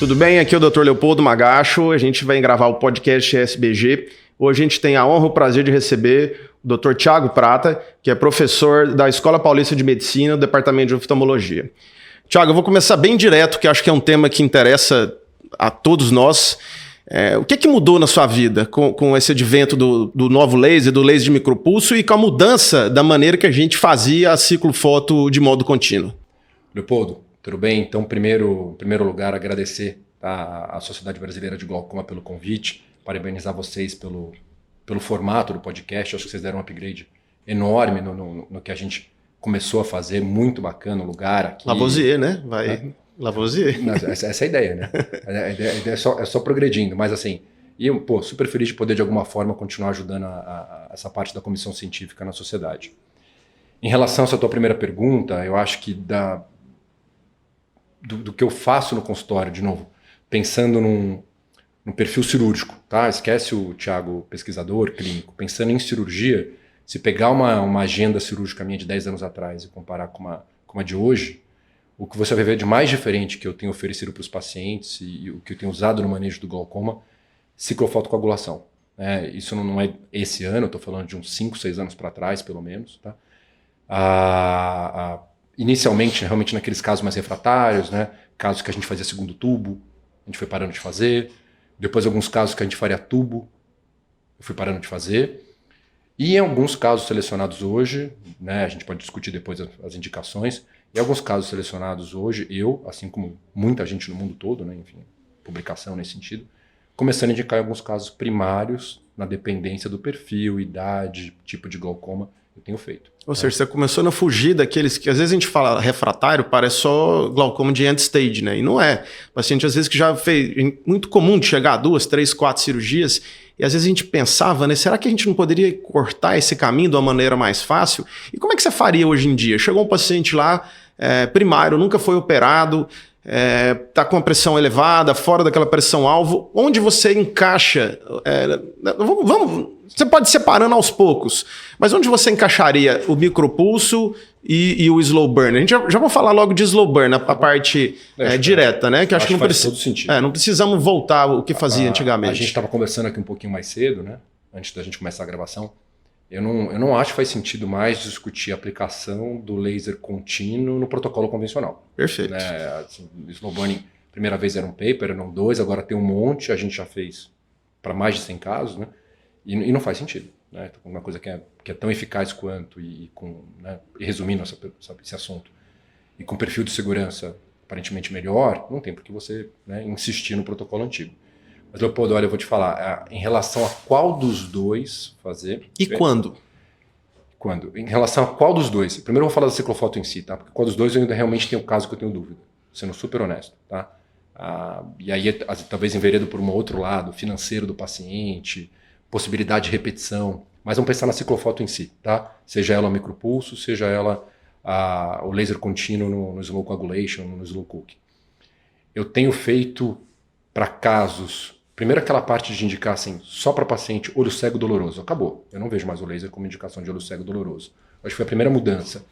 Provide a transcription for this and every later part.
Tudo bem? Aqui é o Dr. Leopoldo Magacho. A gente vai gravar o podcast SBG. Hoje a gente tem a honra e o prazer de receber o Dr. Thiago Prata, que é professor da Escola Paulista de Medicina, do Departamento de Oftalmologia. Thiago, eu vou começar bem direto, que acho que é um tema que interessa a todos nós. O que mudou na sua vida com esse advento do novo laser, do laser de micropulso e com a mudança da maneira que a gente fazia a ciclofoto de modo contínuo? Leopoldo, tudo bem? Então, em primeiro lugar, agradecer à Sociedade Brasileira de Glaucoma pelo convite, parabenizar vocês pelo formato do podcast. Acho que vocês deram um upgrade enorme no que a gente começou a fazer, muito bacana o lugar aqui. Lavoisier, né? Lavoisier. Essa é a ideia, né? A ideia é só progredindo, mas assim, e eu, super feliz de poder de alguma forma continuar ajudando essa parte da comissão científica na sociedade. Em relação a essa tua primeira pergunta, eu acho que do que eu faço no consultório, de novo, pensando no perfil cirúrgico, tá? Esquece o Thiago pesquisador, clínico. Pensando em cirurgia, se pegar uma agenda cirúrgica minha de 10 anos atrás e comparar com uma de hoje, o que você vai ver de mais diferente que eu tenho oferecido para os pacientes e o que eu tenho usado no manejo do glaucoma, ciclofotocoagulação. Isso não é esse ano, eu estou falando de uns 5, 6 anos para trás, pelo menos. Tá? Inicialmente, realmente naqueles casos mais refratários, né? Casos que a gente fazia segundo tubo, a gente foi parando de fazer. Depois alguns casos que a gente faria tubo, eu fui parando de fazer. E em alguns casos selecionados hoje, né, a gente pode discutir depois as indicações, em alguns casos selecionados hoje, eu, assim como muita gente no mundo todo, né, enfim, publicação nesse sentido, começando a indicar em alguns casos primários, na dependência do perfil, idade, tipo de glaucoma, eu tenho feito. Ou seja, você começou a fugir daqueles que às vezes a gente fala refratário, parece só glaucoma de end stage, né? E não é. O paciente às vezes que já fez, muito comum de chegar a 2, 3, 4 cirurgias, e às vezes a gente pensava, né? Será que a gente não poderia cortar esse caminho de uma maneira mais fácil? E como é que você faria hoje em dia? Chegou um paciente lá, primário, nunca foi operado, está com a pressão elevada, fora daquela pressão-alvo, onde você encaixa? Você pode ir separando aos poucos, mas onde você encaixaria o micropulso e o slow burn? A gente já vai falar logo de slow burn, a parte direta, né? Que acho que não faz todo sentido. Não precisamos voltar ao que fazia antigamente. A gente estava conversando aqui um pouquinho mais cedo, né? Antes da gente começar a gravação. Eu não acho que faz sentido mais discutir a aplicação do laser contínuo no protocolo convencional. Perfeito. Né? Assim, slow burning, primeira vez era um paper, eram 2, agora tem um monte, a gente já fez para mais de 100 casos, né? E não faz sentido. Né? Uma coisa que é tão eficaz quanto, e resumindo esse assunto, e com perfil de segurança aparentemente melhor, não tem por que você, né, insistir no protocolo antigo. Mas, Leopoldo, olha, eu vou te falar, em relação a qual dos dois fazer... E quando? Quando? Em relação a qual dos dois? Primeiro eu vou falar da ciclofoto em si, tá? Porque qual dos dois eu ainda realmente tenho um caso que eu tenho dúvida, sendo super honesto, tá? E aí talvez enveredo por um outro lado, financeiro do paciente, possibilidade de repetição, mas vamos pensar na ciclofoto em si, tá? Seja ela o micropulso, seja ela o laser contínuo no slow coagulation, no slow cook. Eu tenho feito para casos... Primeiro aquela parte de indicar assim, só para paciente olho cego doloroso. Acabou. Eu não vejo mais o laser como indicação de olho cego doloroso. Acho que foi a primeira mudança.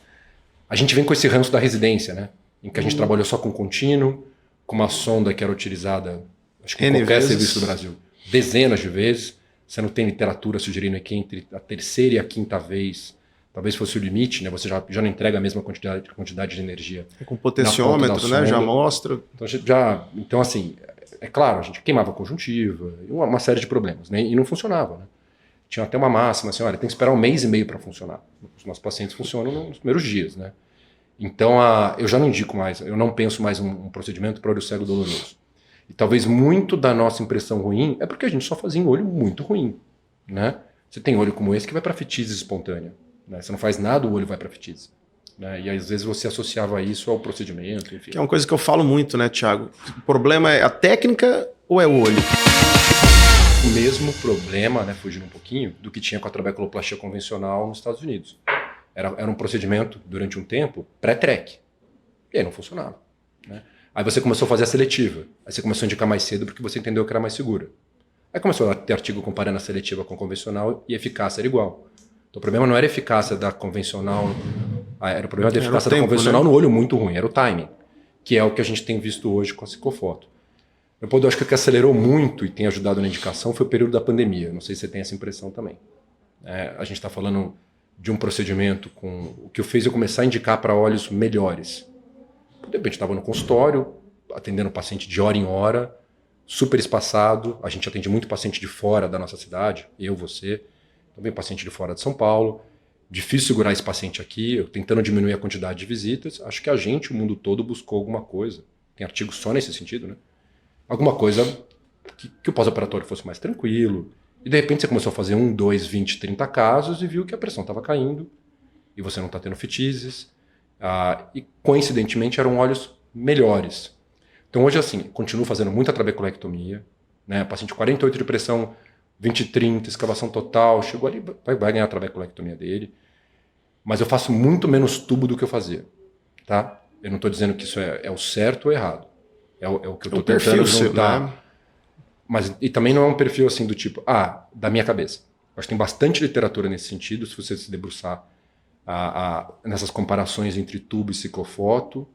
A gente vem com esse ranço da residência, né? Em que a gente trabalhou só com contínuo, com uma sonda que era utilizada, acho que em qualquer serviço do Brasil, dezenas de vezes. Você não tem literatura sugerindo que entre a terceira e a quinta vez, talvez fosse o limite, né? Você já não entrega a mesma quantidade de energia. Com potenciômetro, né? Já mostra. Então assim... É claro, a gente queimava a conjuntiva, uma série de problemas, né? E não funcionava, né? Tinha até uma máxima assim, olha, tem que esperar 1 mês e meio para funcionar. Os nossos pacientes funcionam nos primeiros dias, né? Então, eu já não indico mais, eu não penso mais um procedimento para olho cego doloroso. E talvez muito da nossa impressão ruim é porque a gente só fazia em olho muito ruim, né? Você tem olho como esse que vai para fitise espontânea, né? Você não faz nada, o olho vai para fitise. E às vezes você associava isso ao procedimento, enfim. Que é uma coisa que eu falo muito, né, Thiago? O problema é a técnica ou é o olho? O mesmo problema, né, fugindo um pouquinho, do que tinha com a trabeculoplastia convencional nos Estados Unidos. Era um procedimento, durante um tempo, pré-TREC. E aí não funcionava. Né? Aí você começou a fazer a seletiva. Aí você começou a indicar mais cedo porque você entendeu que era mais segura. Aí começou a ter artigo comparando a seletiva com a convencional e a eficácia era igual. Então o problema não era a eficácia da convencional... Era o problema da eficácia da convencional, né? No olho muito ruim, era o timing, que é o que a gente tem visto hoje com a ciclofoto. Eu acho que o que acelerou muito e tem ajudado na indicação foi o período da pandemia. Não sei se você tem essa impressão também. A gente está falando de um procedimento com o que fez eu começar a indicar para olhos melhores. De repente estava no consultório, atendendo o paciente de hora em hora, super espaçado. A gente atende muito paciente de fora da nossa cidade, eu, você, também paciente de fora de São Paulo. Difícil segurar esse paciente aqui, eu tentando diminuir a quantidade de visitas. Acho que a gente, o mundo todo, buscou alguma coisa. Tem artigos só nesse sentido, né? Alguma coisa que o pós-operatório fosse mais tranquilo. E de repente você começou a fazer 1, 2, 20, 30 casos e viu que a pressão estava caindo e você não está tendo fetizes. E coincidentemente eram olhos melhores. Então hoje assim, continuo fazendo muita trabeculectomia, né? Paciente 48 de pressão, 20, 30, escavação total, chegou ali, vai ganhar a trabeculectomia dele. Mas eu faço muito menos tubo do que eu fazia, tá? Eu não estou dizendo que isso é o certo ou errado. É o que eu estou tentando juntar. Né? Mas, e também não é um perfil assim do tipo, da minha cabeça. Acho que tem bastante literatura nesse sentido, se você se debruçar nessas comparações entre tubo e ciclofoto.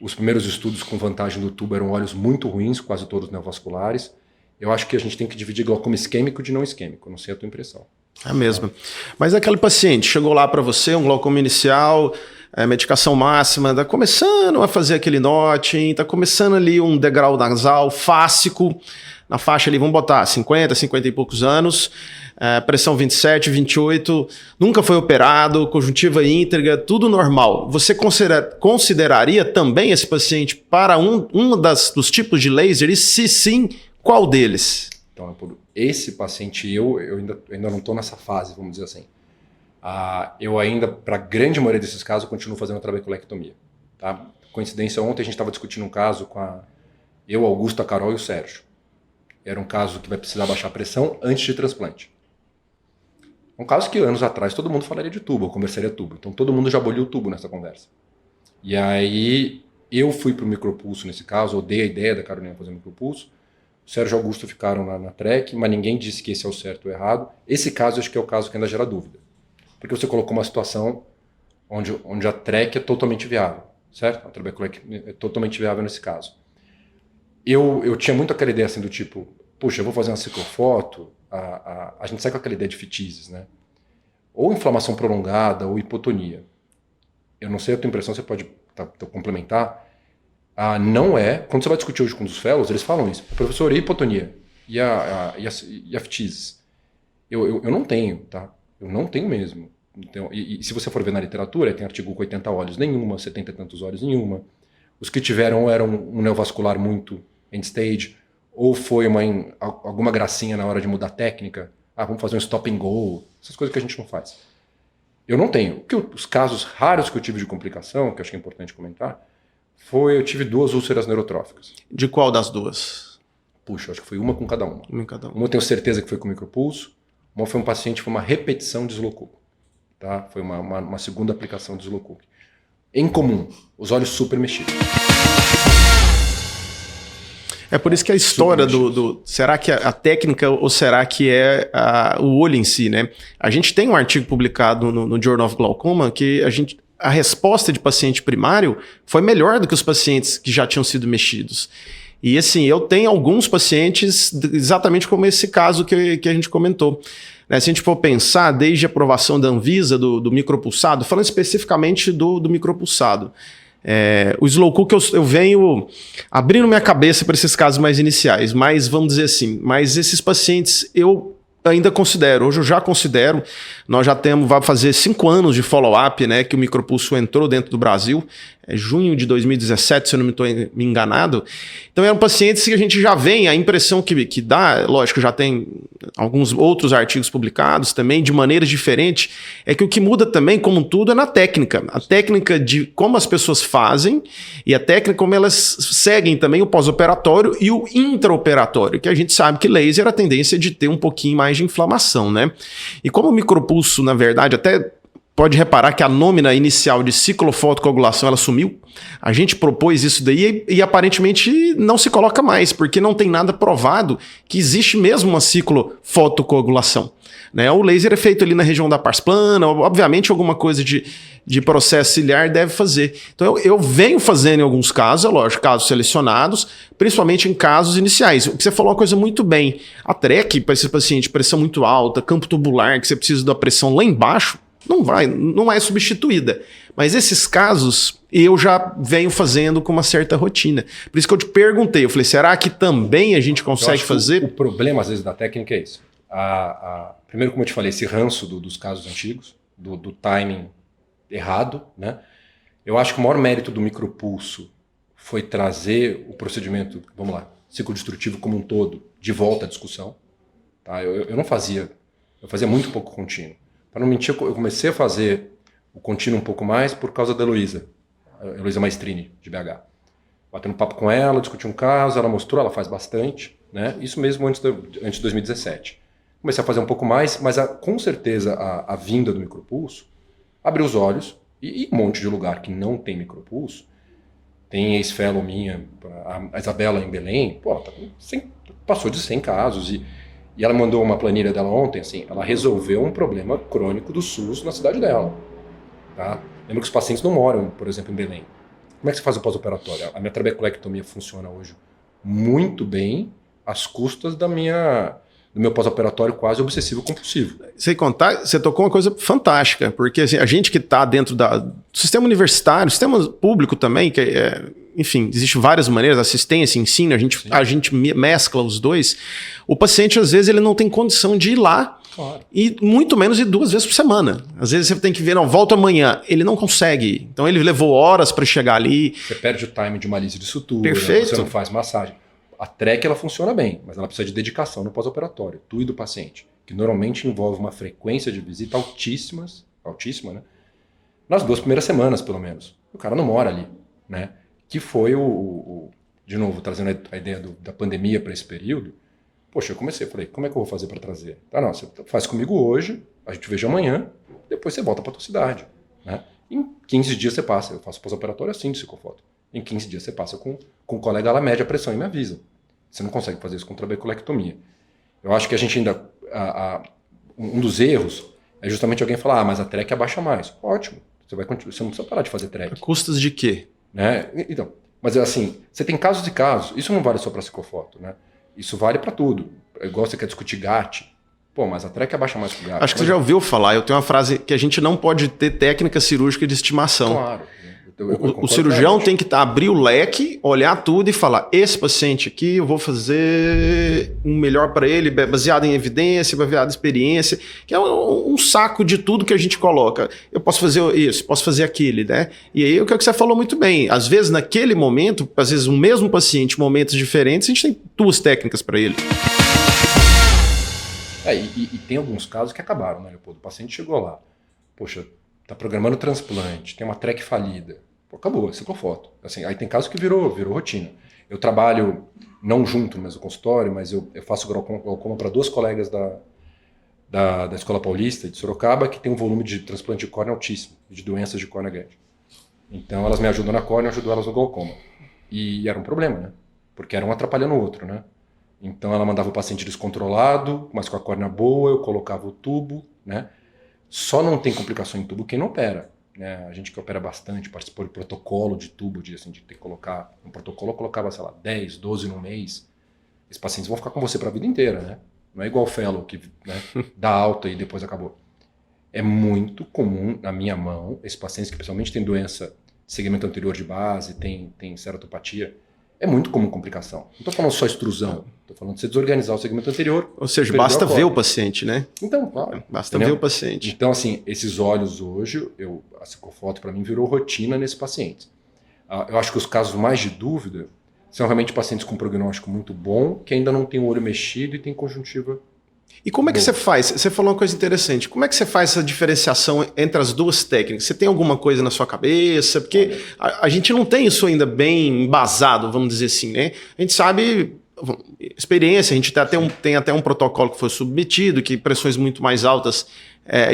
Os primeiros estudos com vantagem do tubo eram olhos muito ruins, quase todos neovasculares. Eu acho que a gente tem que dividir glaucoma isquêmico de não isquêmico, não sei a tua impressão. É mesmo. Mas aquele paciente chegou lá para você, um glaucoma inicial, medicação máxima, está começando a fazer aquele notching, está começando ali um degrau nasal fásico, na faixa ali, vamos botar 50, 50 e poucos anos, pressão 27, 28, nunca foi operado, conjuntiva íntegra, tudo normal. Você consideraria também esse paciente para um dos tipos de laser? E se sim, qual deles? Então, esse paciente, eu ainda não estou nessa fase, vamos dizer assim. Eu ainda, para a grande maioria desses casos, continuo fazendo trabeculectomia. Tá? Coincidência, ontem a gente estava discutindo um caso com eu, Augusto, a Carol e o Sérgio. Era um caso que vai precisar baixar a pressão antes de transplante. Um caso que anos atrás todo mundo falaria de tubo, eu conversaria tubo. Então todo mundo já aboliu o tubo nessa conversa. E aí eu fui para o micropulso nesse caso, eu dei a ideia da Carolina fazer micropulso. O Sérgio e o Augusto ficaram na TREC, mas ninguém disse que esse é o certo ou errado. Esse caso eu acho que é o caso que ainda gera dúvida. Porque você colocou uma situação onde a TREC é totalmente viável, certo? A trabeculectomia é totalmente viável nesse caso. Eu tinha muito aquela ideia assim do tipo, puxa, eu vou fazer uma ciclofoto, a gente sai com aquela ideia de fetizes, né? Ou inflamação prolongada ou hipotonia. Eu não sei a tua impressão, você pode complementar. Não é, quando você vai discutir hoje com os fellows, eles falam isso. Professor, e a hipotonia? E a fetizes? Eu não tenho, tá? Eu não tenho mesmo. Então, e se você for ver na literatura, tem artigo com 80 olhos nenhuma, 70 e tantos olhos nenhuma. Os que tiveram eram um neovascular muito end stage, ou foi alguma gracinha na hora de mudar a técnica. Vamos fazer um stop and go. Essas coisas que a gente não faz. Eu não tenho. Os casos raros que eu tive de complicação, que eu acho que é importante comentar, eu tive 2 úlceras neurotróficas. De qual das duas? Puxa, acho que foi uma com cada uma. Uma em cada uma. Uma eu tenho certeza que foi com micropulso, uma foi um paciente, foi uma repetição de Slowcook. Tá? Foi uma segunda aplicação de Slowcook. Em comum, os olhos super mexidos. É por isso que a história será que a técnica ou será que é o olho em si, né? A gente tem um artigo publicado no Journal of Glaucoma que a resposta de paciente primário foi melhor do que os pacientes que já tinham sido mexidos. E assim, eu tenho alguns pacientes exatamente como esse caso que a gente comentou. Se a gente for pensar, desde a aprovação da Anvisa do micropulsado, falando especificamente do micropulsado, o Slowcook eu venho abrindo minha cabeça para esses casos mais iniciais, mas vamos dizer assim, mas esses pacientes eu ainda considero, hoje eu já considero, nós já vai fazer 5 anos de follow-up, né, que o micropulso entrou dentro do Brasil, junho de 2017, se eu não estou me enganado. Então eram pacientes que a gente já vem, a impressão que dá, lógico, já tem alguns outros artigos publicados também, de maneiras diferentes, é que o que muda também, como tudo, é na técnica. A técnica de como as pessoas fazem e a técnica como elas seguem também o pós-operatório e o intraoperatório, que a gente sabe que laser, a tendência de ter um pouquinho mais de inflamação, né? E como o micropulso, na verdade, até pode reparar que a nômina inicial de ciclofotocoagulação ela sumiu. A gente propôs isso daí e aparentemente não se coloca mais, porque não tem nada provado que existe mesmo uma ciclofotocoagulação. Né? O laser é feito ali na região da pars plana, obviamente alguma coisa de processo ciliar deve fazer. Então eu venho fazendo em alguns casos, é lógico, casos selecionados, principalmente em casos iniciais. O que você falou é uma coisa muito bem. A TREC, para esse paciente, pressão muito alta, campo tubular, que você precisa da pressão lá embaixo, não é substituída. Mas esses casos eu já venho fazendo com uma certa rotina. Por isso que eu te perguntei, eu falei, será que também a gente consegue fazer? O problema, às vezes, da técnica é isso. Primeiro, como eu te falei, esse ranço dos casos antigos, do timing errado, né? Eu acho que o maior mérito do micropulso foi trazer o procedimento, vamos lá, ciclodestrutivo como um todo, de volta à discussão. Tá? Eu não fazia, eu fazia muito pouco contínuo. Para não mentir, eu comecei a fazer o contínuo um pouco mais por causa da Heloísa, a Heloísa Maestrini, de BH. Batendo papo com ela, discuti um caso, ela mostrou, ela faz bastante, né? Isso mesmo antes de 2017. Comecei a fazer um pouco mais, mas com certeza a vinda do micropulso abriu os olhos, e um monte de lugar que não tem micropulso, tem ex-fellow minha, a Isabela em Belém, pô, passou de 100 casos, e ela mandou uma planilha dela ontem, assim, ela resolveu um problema crônico do SUS na cidade dela. Tá? Lembra que os pacientes não moram, por exemplo, em Belém. Como é que você faz o pós-operatório? A minha trabeculectomia funciona hoje muito bem, às custas do meu pós-operatório quase obsessivo-compulsivo. Sem contar, você tocou uma coisa fantástica, porque assim, a gente que está dentro do sistema universitário, sistema público também, que enfim, existem várias maneiras, assistência, ensino, a gente mescla os dois. O paciente, às vezes, ele não tem condição de ir lá, claro, e muito menos ir 2 vezes por semana. Às vezes você tem que ver, não, volta amanhã. Ele não consegue. Então ele levou horas para chegar ali. Você perde o time de uma lise de sutura, perfeito, você não faz massagem. A TREC ela funciona bem, mas ela precisa de dedicação no pós-operatório, tu e do paciente, que normalmente envolve uma frequência de visita altíssima, né? Nas 2 primeiras semanas, pelo menos. O cara não mora ali, né? Que foi de novo, trazendo a ideia da pandemia para esse período. Poxa, eu falei, como é que eu vou fazer para trazer? Tá, não, você faz comigo hoje, a gente veja amanhã, depois você volta para tua cidade, né? Em 15 dias você passa, eu faço pós-operatório assim de ciclofoto. Em 15 dias você passa com o colega lá, mede a pressão e me avisa. Você não consegue fazer isso com trabeculectomia. Eu acho que a gente ainda... um dos erros é justamente alguém falar, mas a TREC abaixa mais. Ótimo, você não precisa parar de fazer TREC. A custas de quê? Né? Então, mas assim, você tem casos e casos. Isso não vale só para ciclofoto, né? Isso vale para tudo. É igual você quer discutir GAT. Pô, mas a TREC abaixa mais que o GAT. Acho que você já ouviu falar, eu tenho uma frase que a gente não pode ter técnica cirúrgica de estimação. Claro. O cirurgião tem que abrir o leque, olhar tudo e falar, esse paciente aqui eu vou fazer um melhor para ele, baseado em evidência, baseado em experiência, que é um saco de tudo que a gente coloca. Eu posso fazer isso, posso fazer aquele, né? E aí o que você falou muito bem, às vezes naquele momento, às vezes o mesmo paciente, momentos diferentes, a gente tem 2 técnicas para ele. E tem alguns casos que acabaram, né, Leopoldo? O paciente chegou lá, poxa, tá programando transplante, tem uma TREC falida. Pô, acabou, é ciclofoto. Assim, aí tem casos que virou rotina. Eu trabalho, não junto no mesmo consultório, mas eu faço glaucoma para 2 colegas da Escola Paulista de Sorocaba, que tem um volume de transplante de córnea altíssimo, de doenças de córnea grande. Então elas me ajudam na córnea, eu ajudo elas no glaucoma. E era um problema, né? Porque era um atrapalhando o outro, né? Então ela mandava o paciente descontrolado, mas com a córnea boa, eu colocava o tubo, né? Só não tem complicação em tubo quem não opera, né? A gente que opera bastante, participou de protocolo de tubo, de ter que colocar, um protocolo eu colocava, sei lá, 10, 12 no mês. Esses pacientes vão ficar com você para a vida inteira, né? Não é igual o fellow que, né, dá alta e depois acabou. É muito comum na minha mão, esses pacientes que principalmente têm doença de segmento anterior de base, tem ceratopatia, é muito comum complicação. Não estou falando só extrusão, estou falando de você desorganizar o segmento anterior. Ou seja, basta ver o paciente, né? Então, claro. Basta ver o paciente. Então, assim, esses olhos hoje, a ciclofoto para mim virou rotina nesses pacientes. Eu acho que os casos mais de dúvida são realmente pacientes com prognóstico muito bom, que ainda não tem o olho mexido e tem conjuntiva. E como é que você faz? Você falou uma coisa interessante. Como é que você faz essa diferenciação entre as 2 técnicas? Você tem alguma coisa na sua cabeça? Porque a gente não tem isso ainda bem embasado, vamos dizer assim, né? A gente sabe, experiência, a gente tem até um protocolo que foi submetido, que pressões muito mais altas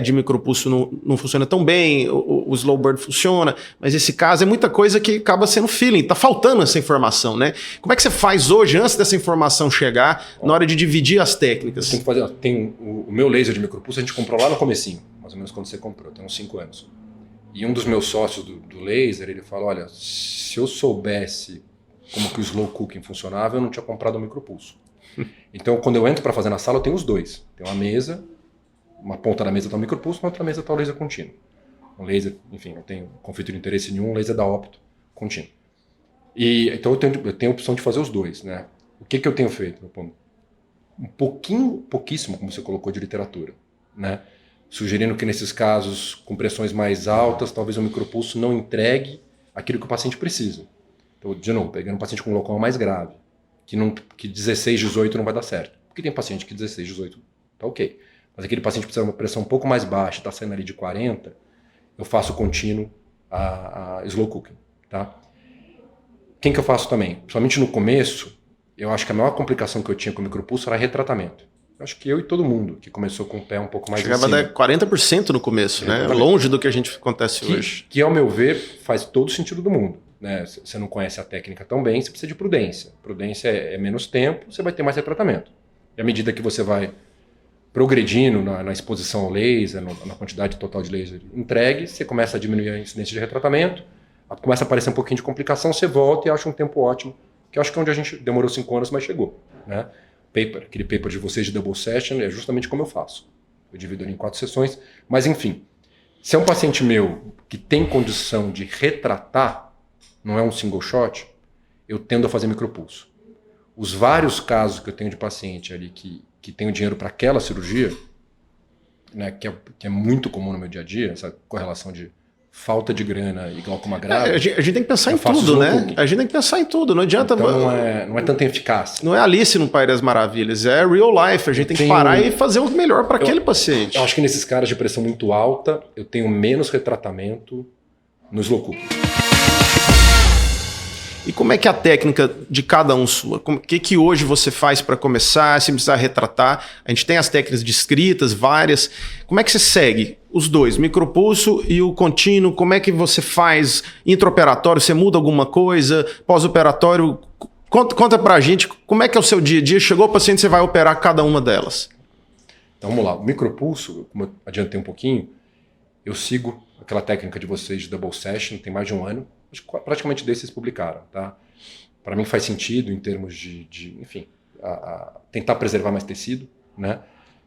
de micropulso não funciona tão bem, o slow burn funciona, mas esse caso é muita coisa que acaba sendo feeling, tá faltando essa informação, né? Como é que você faz hoje, antes dessa informação chegar, na hora de dividir as técnicas? Tem o meu laser de micropulso, a gente comprou lá no comecinho, mais ou menos quando você comprou, tem uns 5 anos. E um dos meus sócios do laser, ele fala, olha, se eu soubesse como que o slow cooking funcionava, eu não tinha comprado o micropulso. Então, quando eu entro para fazer na sala, eu tenho os dois. Tem uma mesa, uma ponta da mesa está o micropulso, na outra mesa está o laser contínuo. Um laser, enfim, não tenho conflito de interesse nenhum, um laser da Opto contínuo. E, então, eu tenho a opção de fazer os dois, né? O que eu tenho feito? Pouquíssimo, como você colocou, de literatura, né? Sugerindo que nesses casos, com pressões mais altas, talvez o micropulso não entregue aquilo que o paciente precisa. Então, de novo, pegando um paciente com glaucoma mais grave, que 16, 18 não vai dar certo. Porque tem paciente que 16, 18 tá ok. Mas aquele paciente precisa de uma pressão um pouco mais baixa, está saindo ali de 40, eu faço contínuo a slow cooking, tá? Quem que eu faço também? Principalmente no começo, eu acho que a maior complicação que eu tinha com o micropulso era retratamento. Acho que eu e todo mundo que começou com o pé um pouco mais chegava a dar 40% no começo, né? Longe do que a gente acontece hoje. Que, ao meu ver, faz todo sentido do mundo. Né? Você não conhece a técnica tão bem, você precisa de prudência. Prudência é menos tempo, você vai ter mais retratamento. E à medida que você vai progredindo na exposição ao laser, na quantidade total de laser entregue, você começa a diminuir a incidência de retratamento, começa a aparecer um pouquinho de complicação, você volta e acha um tempo ótimo, que eu acho que é onde a gente demorou 5 anos, mas chegou. Né? Aquele paper de vocês de double session é justamente como eu faço. Eu divido ele em 4 sessões, mas enfim, se é um paciente meu que tem condição de retratar, não é um single shot, eu tendo a fazer micropulso. Os vários casos que eu tenho de paciente ali que tem o dinheiro para aquela cirurgia, né, que é muito comum no meu dia a dia, essa correlação de falta de grana e glaucoma grave. A gente tem que pensar em tudo, né? Cooking. A gente tem que pensar em tudo, não adianta... Então não é tanta eficácia. Não é Alice no País das Maravilhas, é real life, a gente tem que parar e fazer o melhor para aquele paciente. Eu acho que nesses caras de pressão muito alta, eu tenho menos retratamento no slow cooking. E como é que é a técnica de cada um sua? O que hoje você faz para começar, se precisar retratar? A gente tem as técnicas descritas, várias. Como é que você segue os dois, o micropulso e o contínuo? Como é que você faz intraoperatório? Você muda alguma coisa? Pós-operatório? Conta pra gente como é que é o seu dia a dia. Chegou o paciente, você vai operar cada uma delas. Então vamos lá. O micropulso, como eu adiantei um pouquinho, eu sigo aquela técnica de vocês de double session, tem mais de 1 ano. Praticamente desde vocês publicaram, tá? Para mim faz sentido em termos de enfim, tentar preservar mais tecido, né?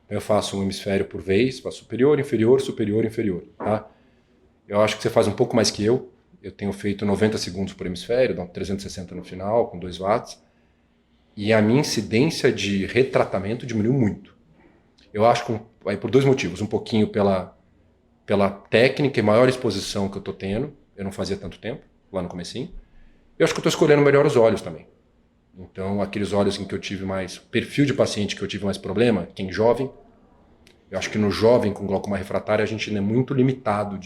Eu faço um hemisfério por vez, faço superior, inferior, superior, inferior, tá? Eu acho que você faz um pouco mais que eu tenho feito 90 segundos por hemisfério, dá 360 no final, com 2 watts, e a minha incidência de retratamento diminuiu muito. Eu acho que por 2 motivos, um pouquinho pela técnica e maior exposição que eu estou tendo, eu não fazia tanto tempo, lá no comecinho. Eu acho que eu estou escolhendo melhor os olhos também. Então, aqueles olhos em que eu tive mais... perfil de paciente que eu tive mais problema, quem jovem. Eu acho que no jovem com glaucoma refratário a gente ainda é muito limitado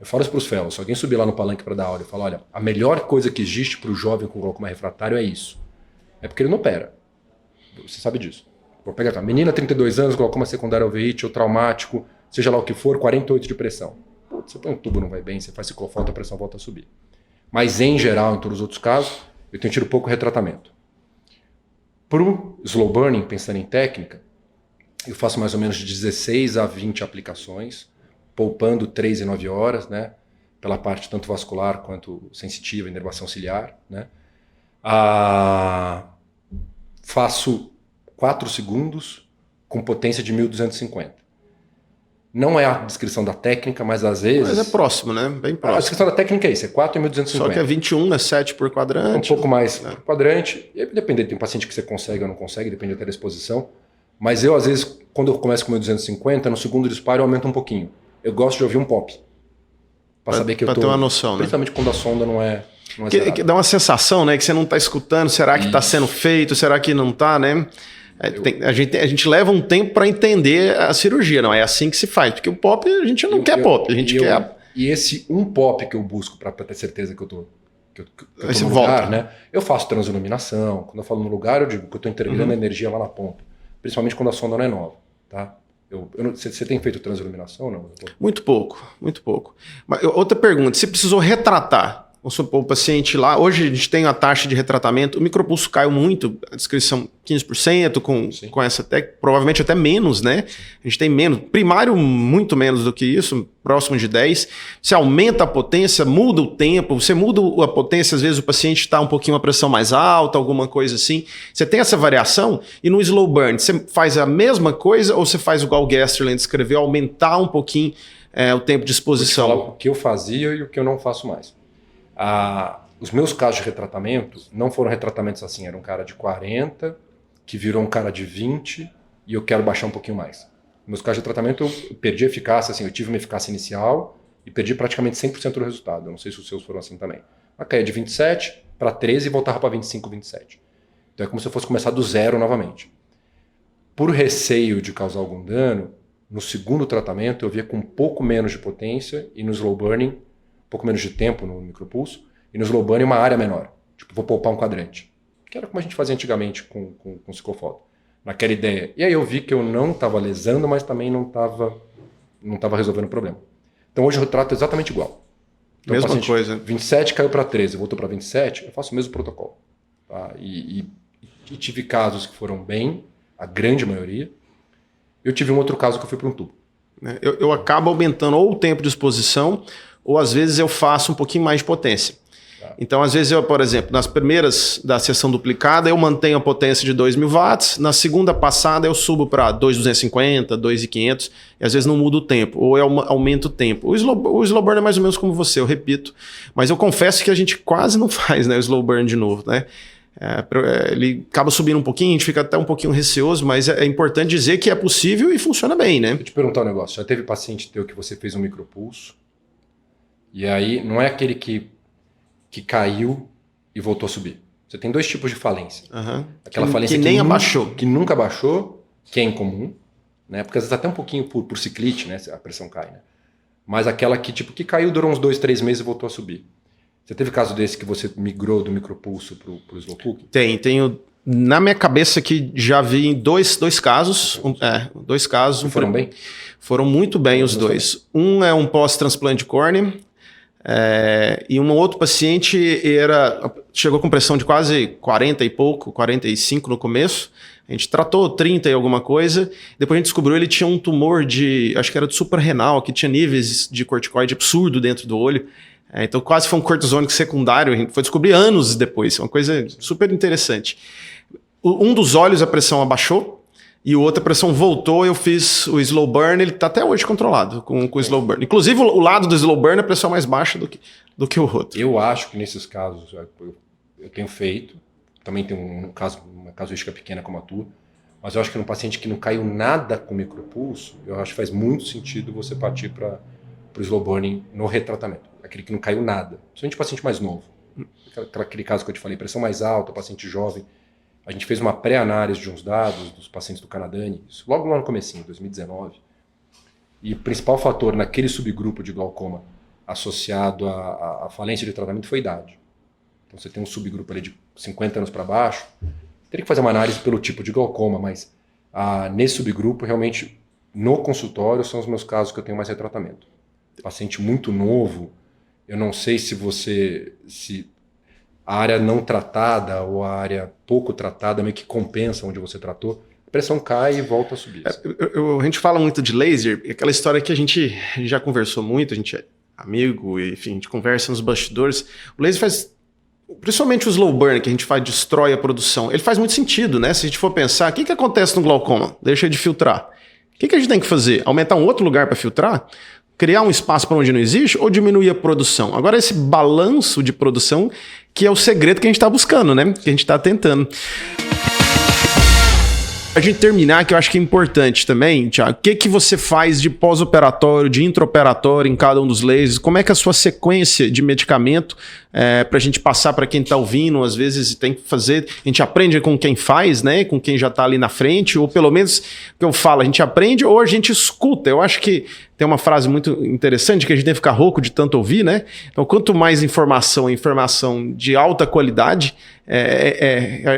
Eu falo isso para os fellows. Se alguém subir lá no palanque para dar aula e falar, olha, a melhor coisa que existe para o jovem com glaucoma refratário é isso. É porque ele não opera. Você sabe disso. Vou pegar aqui. Menina, 32 anos, glaucoma secundário alveite ou traumático, seja lá o que for, 48 de pressão. Você põe um tubo, não vai bem, você faz ciclofoto, a pressão volta a subir. Mas, em geral, em todos os outros casos, eu tenho tido pouco retratamento. Para o slow burning, pensando em técnica, eu faço mais ou menos de 16 a 20 aplicações, poupando 3 e 9 horas, né? Pela parte tanto vascular quanto sensitiva, inervação ciliar, né? Faço 4 segundos com potência de 1250. Não é a descrição da técnica, mas às vezes... Mas é próximo, né? Bem próximo. A descrição da técnica é isso, é 4 e 1250. Só que é 21, é 7 por quadrante. Um pouco mais por quadrante. E depende, tem um paciente que você consegue ou não consegue, depende até da exposição. Mas eu, às vezes, quando eu começo com 1250, no segundo disparo eu aumento um pouquinho. Eu gosto de ouvir um pop. Para saber que eu tô... Para ter uma noção, né? Principalmente quando a sonda não é que dá uma sensação, né? Que você não está escutando. Será que está sendo feito? Será que não está, né? A gente leva um tempo para entender a cirurgia, não é assim que se faz, porque o pop a gente não quer pop, a gente quer... E esse um pop que eu busco para ter certeza que eu tô no volta. lugar, né? Eu faço transiluminação, quando eu falo no lugar eu digo que eu estou integrando a energia lá na ponta, principalmente quando a sonda não é nova, tá? Você tem feito transiluminação ou não? Muito pouco, muito pouco. Mas, outra pergunta, você precisou retratar, vamos supor, o paciente lá, hoje a gente tem a taxa de retratamento, o micropulso caiu muito, a descrição 15%, com essa técnica, provavelmente até menos, né? A gente tem menos, primário muito menos do que isso, próximo de 10%. Você aumenta a potência, muda o tempo, você muda a potência, às vezes o paciente está um pouquinho a pressão mais alta, alguma coisa assim. Você tem essa variação e no slow burn, você faz a mesma coisa ou você faz igual o Gasterland descreveu, aumentar um pouquinho o tempo de exposição? Vou te falar o que eu fazia e o que eu não faço mais. Os meus casos de retratamento não foram retratamentos assim, era um cara de 40 que virou um cara de 20 e eu quero baixar um pouquinho mais. Meus casos de tratamento eu perdi eficácia, assim, eu tive uma eficácia inicial e perdi praticamente 100% do resultado. Eu não sei se os seus foram assim também. Eu caía de 27 para 13 e voltava para 25, 27. Então é como se eu fosse começar do zero novamente. Por receio de causar algum dano, no segundo tratamento eu via com um pouco menos de potência e no slow burning, um pouco menos de tempo no micropulso, e no slow burning uma área menor. Tipo, vou poupar um quadrante. Que era como a gente fazia antigamente com ciclofoto. Naquela ideia. E aí eu vi que eu não estava lesando, mas também não estava resolvendo o problema. Então hoje eu trato exatamente igual. Então, mesma coisa. 27 caiu para 13, voltou para 27, eu faço o mesmo protocolo. Tá? E tive casos que foram bem, a grande maioria. Eu tive um outro caso que eu fui para um tubo. Eu acabo aumentando ou o tempo de exposição, ou às vezes eu faço um pouquinho mais de potência. Então, às vezes, por exemplo, nas primeiras da sessão duplicada, eu mantenho a potência de 2.000 watts, na segunda passada eu subo para 2.250, 2.500, e às vezes não mudo o tempo, ou eu aumento o tempo. O slow burn é mais ou menos como você, eu repito, mas eu confesso que a gente quase não faz, né, o slow burn de novo, né? Ele acaba subindo um pouquinho, a gente fica até um pouquinho receoso, mas é importante dizer que é possível e funciona bem, né? Vou te perguntar um negócio, já teve paciente teu que você fez um micropulso, e aí não é aquele que caiu e voltou a subir. Você tem dois tipos de falência. Aquela falência que nem abaixou. Que nunca abaixou, que é incomum, né? Porque às vezes até um pouquinho por ciclite, né? A pressão cai, né? Mas aquela que caiu, durou uns 2, 3 meses e voltou a subir. Você teve caso desse que você migrou do micropulso para o slow cooking? Tenho. Na minha cabeça aqui já vi dois casos. Dois casos. E foram bem? Foram muito bem os dois. Um é um pós-transplante de córnea. E um outro paciente chegou com pressão de quase 40 e pouco, 45 no começo. A gente tratou 30 e alguma coisa. Depois a gente descobriu que ele tinha um tumor acho que era de suprarrenal, que tinha níveis de corticoide absurdo dentro do olho. Então quase foi um cortisônico secundário. A gente foi descobrir anos depois. Uma coisa super interessante. Um dos olhos a pressão abaixou. E o outro, a pressão voltou, eu fiz o slow burn, ele está até hoje controlado com o slow burn. Inclusive, o lado do slow burn, a pressão é mais baixa do que o outro. Eu acho que nesses casos, eu tenho feito, também tem uma casuística pequena como a tua, mas eu acho que num paciente que não caiu nada com micropulso, eu acho que faz muito sentido você partir para o slow burning no retratamento. Aquele que não caiu nada, principalmente paciente mais novo. Aquele caso que eu te falei, pressão mais alta, paciente jovem. A gente fez uma pré-análise de uns dados dos pacientes do Canadani, isso logo lá no comecinho, 2019. E o principal fator naquele subgrupo de glaucoma associado à falência de tratamento foi idade. Então você tem um subgrupo ali de 50 anos para baixo, teria que fazer uma análise pelo tipo de glaucoma, mas nesse subgrupo, realmente, no consultório, são os meus casos que eu tenho mais retratamento. Paciente muito novo, eu não sei se a área não tratada ou a área pouco tratada meio que compensa onde você tratou, a pressão cai e volta a subir. A gente fala muito de laser, aquela história que a gente já conversou muito, a gente é amigo, enfim, a gente conversa nos bastidores. O laser faz, principalmente o slow burn que a gente faz, destrói a produção, ele faz muito sentido, né? Se a gente for pensar, o que acontece no glaucoma? Deixa de filtrar. O que a gente tem que fazer? Aumentar um outro lugar para filtrar? Criar um espaço para onde não existe ou diminuir a produção? Agora, esse balanço de produção que é o segredo que a gente está buscando, né? Que a gente está tentando. Para a gente terminar, que eu acho que é importante também, Thiago, o que você faz de pós-operatório, de intraoperatório em cada um dos lasers? Como é que é a sua sequência de medicamento para a gente passar para quem está ouvindo? Às vezes tem que fazer, a gente aprende com quem faz, né? Com quem já está ali na frente, ou pelo menos, o que eu falo, a gente aprende ou a gente escuta. Eu acho que tem uma frase muito interessante que a gente tem que ficar rouco de tanto ouvir, né? Então, quanto mais informação de alta qualidade,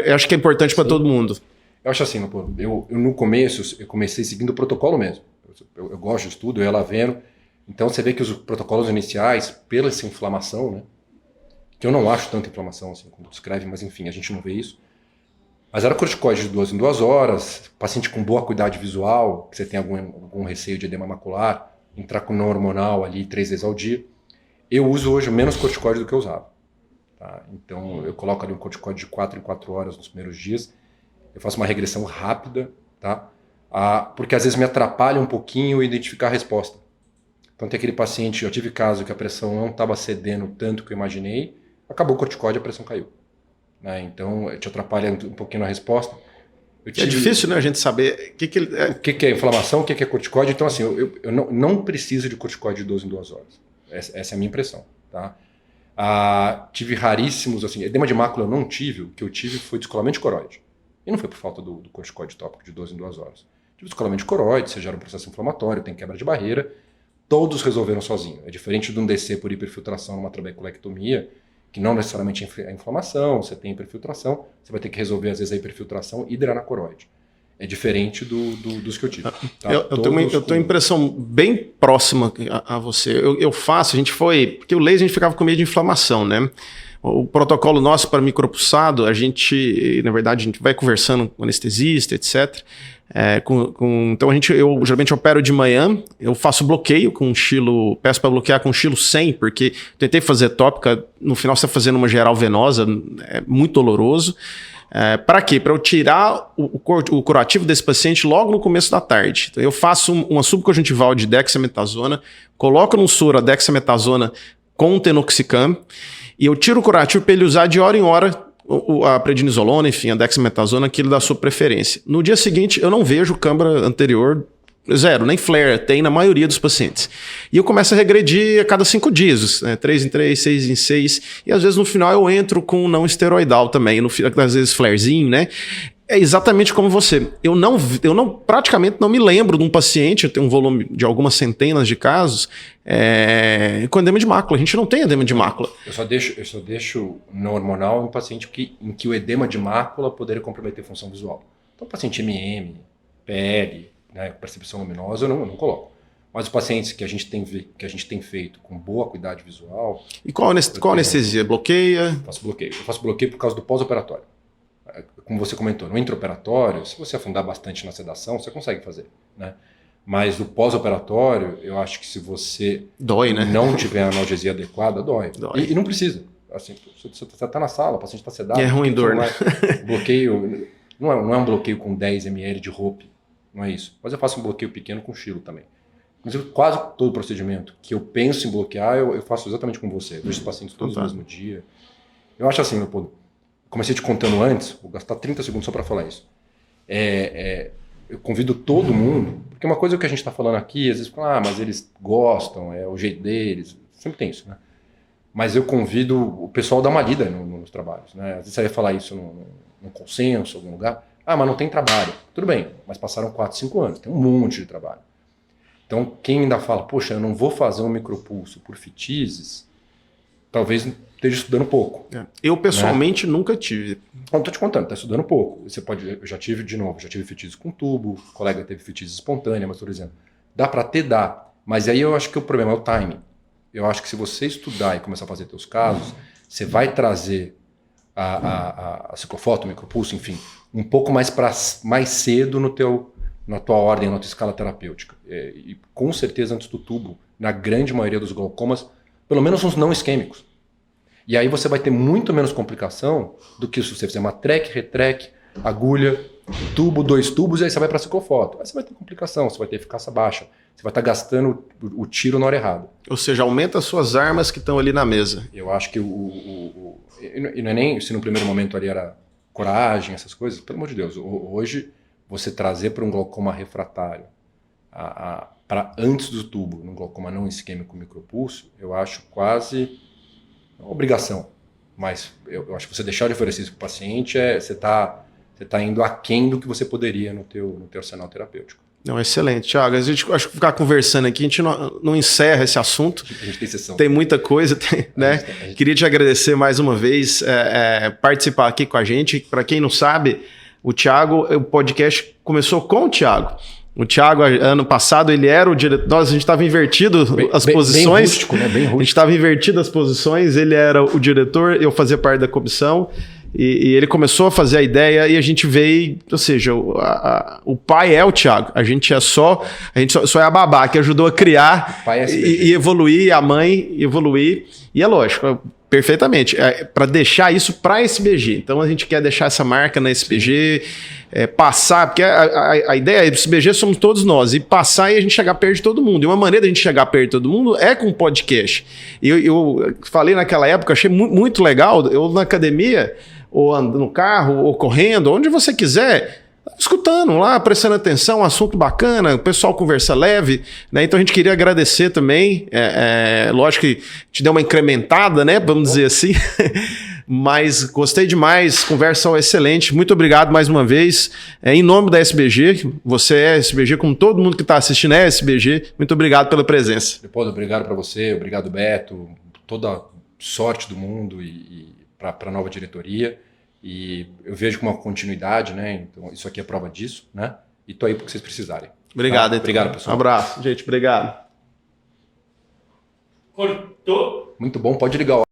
eu acho que é importante para todo mundo. Eu acho assim, eu no começo, eu comecei seguindo o protocolo mesmo. Eu gosto de estudo, eu ia lá vendo. Então você vê que os protocolos iniciais, pela essa inflamação, né? Que eu não acho tanta inflamação assim como descreve, mas enfim, a gente não vê isso. Mas era corticoide de 2 em 2 horas, paciente com boa acuidade visual, que você tem algum receio de edema macular, entrar com hormonal ali 3 vezes ao dia. Eu uso hoje menos corticoide do que eu usava. Tá? Então eu coloco ali um corticoide de 4 em 4 horas nos primeiros dias. Eu faço uma regressão rápida, tá? Porque às vezes me atrapalha um pouquinho identificar a resposta. Então tem aquele paciente, eu tive caso que a pressão não estava cedendo tanto que eu imaginei, acabou o corticóide e a pressão caiu. Né? Então te atrapalha um pouquinho na resposta. É difícil, né, a gente saber o que é inflamação, o que é corticóide. Então assim, eu não preciso de corticóide de 2 em 2 horas. Essa é a minha impressão. Tá? Tive raríssimos, assim, edema de mácula eu não tive, o que eu tive foi descolamento de coroide. E não foi por falta do corticoide tópico de 2 em 2 horas. Tive descolamento de coroide, você gera um processo inflamatório, tem quebra de barreira, todos resolveram sozinho. É diferente de um DC por hiperfiltração numa trabeculectomia, que não necessariamente é inflamação, você tem hiperfiltração, você vai ter que resolver às vezes a hiperfiltração e hidrar na coroide. É diferente dos que eu tive. Tá? Eu tenho uma impressão bem próxima a você. Eu faço, a gente foi... Porque o laser a gente ficava com medo de inflamação, né? O protocolo nosso para micropulsado, a gente, na verdade, a gente vai conversando com o anestesista, etc. Então eu geralmente opero de manhã, eu faço bloqueio com Chilo, peço para bloquear com Chilo 100, porque tentei fazer tópica, no final você está fazendo uma geral venosa, é muito doloroso. Para quê? Para eu tirar o curativo desse paciente logo no começo da tarde. Então eu faço uma subconjuntival de dexametasona, coloco num soro a dexametasona com tenoxicam, e eu tiro o curativo para ele usar de hora em hora a prednisolona, enfim, a dexametasona, aquilo da sua preferência. No dia seguinte, eu não vejo câmara anterior, zero, nem flare, tem na maioria dos pacientes. E eu começo a regredir a cada 5 dias, 3 em 3, 6 em 6, e às vezes no final eu entro com não esteroidal também, às vezes flarezinho, né? É exatamente como você. Eu praticamente não me lembro de um paciente, eu tenho um volume de algumas centenas de casos, com edema de mácula. A gente não tem edema de mácula. Eu só deixo no hormonal um paciente em que o edema de mácula poderia comprometer a função visual. Então, paciente MM, PL, né, percepção luminosa, eu não coloco. Mas os pacientes que a gente tem feito com boa acuidade visual... E qual anestesia? Bloqueia? Eu faço bloqueio por causa do pós-operatório. Como você comentou, no intraoperatório, se você afundar bastante na sedação, você consegue fazer, né? Mas no pós-operatório, eu acho que se você não tiver a analgesia adequada, dói. E não precisa. Assim, você está na sala, o paciente está sedado. E é ruim dor, né? Bloqueio, não é um bloqueio com 10 ml de roupa, não é isso. Mas eu faço um bloqueio pequeno com Chilo também. Inclusive, quase todo procedimento que eu penso em bloquear, eu faço exatamente como você. Eu vejo os pacientes todos no mesmo dia. Eu acho assim, Leopoldo, comecei te contando antes, vou gastar 30 segundos só para falar isso. Eu convido todo mundo, porque uma coisa que a gente está falando aqui, às vezes fala, mas eles gostam, é o jeito deles, sempre tem isso, né? Mas eu convido o pessoal a dar uma lida nos trabalhos, né? Às vezes você vai falar isso num consenso, em algum lugar, mas não tem trabalho. Tudo bem, mas passaram 4, 5 anos, tem um monte de trabalho. Então, quem ainda fala, poxa, eu não vou fazer um micropulso por fitizes, talvez esteja estudando pouco. Eu, pessoalmente, nunca tive. Não, estou te contando, está estudando pouco. Eu já tive fitizes com tubo, o colega teve fitizes espontânea, mas estou dizendo, dá para ter, dá. Mas aí eu acho que o problema é o timing. Eu acho que se você estudar e começar a fazer seus casos, você vai trazer a ciclofoto, o micropulso, enfim, um pouco mais cedo na tua ordem, na tua escala terapêutica. E com certeza antes do tubo, na grande maioria dos glaucomas, pelo menos uns não isquêmicos. E aí você vai ter muito menos complicação do que se você fizer uma track, retrack, agulha, tubo, 2 tubos, e aí você vai para a ciclofoto. Aí você vai ter complicação, você vai ter eficácia baixa, você vai estar gastando o tiro na hora errada. Ou seja, aumenta as suas armas que estão ali na mesa. Eu acho que e não é nem se no primeiro momento ali era coragem, essas coisas, pelo amor de Deus. Hoje, você trazer para um glaucoma refratário, para antes do tubo, num glaucoma não isquêmico micropulso, eu acho quase uma obrigação. Mas eu acho que você deixar de oferecer isso para o paciente, você tá indo aquém do que você poderia no teu arsenal terapêutico. Não, excelente, Thiago. A gente acho que ficar conversando aqui, a gente não encerra esse assunto. A gente tem sessão. Tem muita coisa, né? Queria te agradecer mais uma vez, participar aqui com a gente. Para quem não sabe, O Thiago, o podcast começou com o Thiago. O Thiago, ano passado, ele era o diretor. Nossa, a gente estava invertido as posições. Bem rústico, né? Bem rústico. A gente estava invertido as posições, ele era o diretor, eu fazia parte da comissão. E ele começou a fazer a ideia e a gente veio, ou seja, o pai é o Thiago, a gente só é a babá que ajudou a criar e evoluir, a mãe evoluir, e é lógico, perfeitamente, para deixar isso para a SBG. Então a gente quer deixar essa marca na SBG, passar, porque a ideia é do SBG somos todos nós, e passar e a gente chegar perto de todo mundo. E uma maneira da gente chegar perto de todo mundo é com podcast. E eu falei naquela época, achei muito legal, eu na academia, ou andando no carro, ou correndo, onde você quiser, escutando lá, prestando atenção, um assunto bacana, o pessoal conversa leve, né? Então a gente queria agradecer também, lógico que te deu uma incrementada, né? Vamos dizer assim, mas gostei demais, conversa excelente, muito obrigado mais uma vez, em nome da SBG, você é SBG, como todo mundo que está assistindo é SBG, muito obrigado pela presença. Leopoldo, obrigado para você, obrigado Beto, toda a sorte do mundo e para a nova diretoria, e eu vejo com uma continuidade, né? Então isso aqui é prova disso, né? E tô aí porque vocês precisarem. Obrigado, tá? Obrigado, pessoal. Um abraço, gente, obrigado. Cortou. Muito bom, pode ligar o